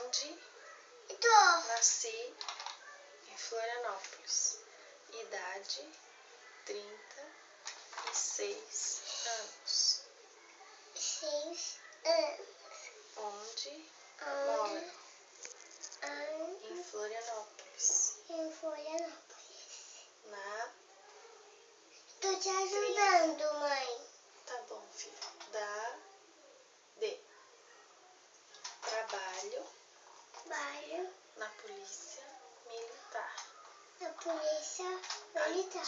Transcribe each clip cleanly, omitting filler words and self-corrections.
Onde nasci em Florianópolis. Idade 36 anos. 6 anos. Onde moro? Em Florianópolis. Em Florianópolis. Tô te ajudando, mãe. Tá bom, filho. Trabalho na polícia militar. Na polícia militar.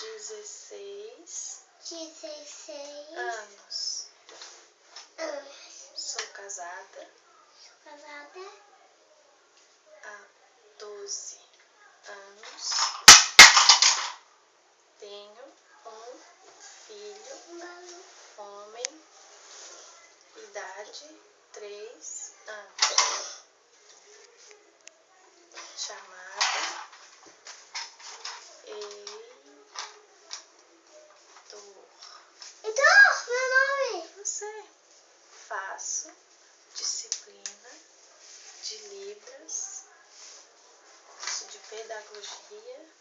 16 anos. Sou casada há 12 anos. Tenho um filho, homem, idade 3 anos. Chamado Heitor, meu nome. Você. Faço disciplina de Libras, curso de pedagogia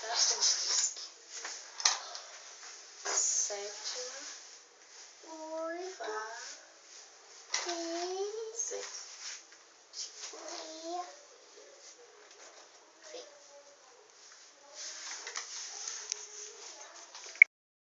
da UFSC. 7ª fase.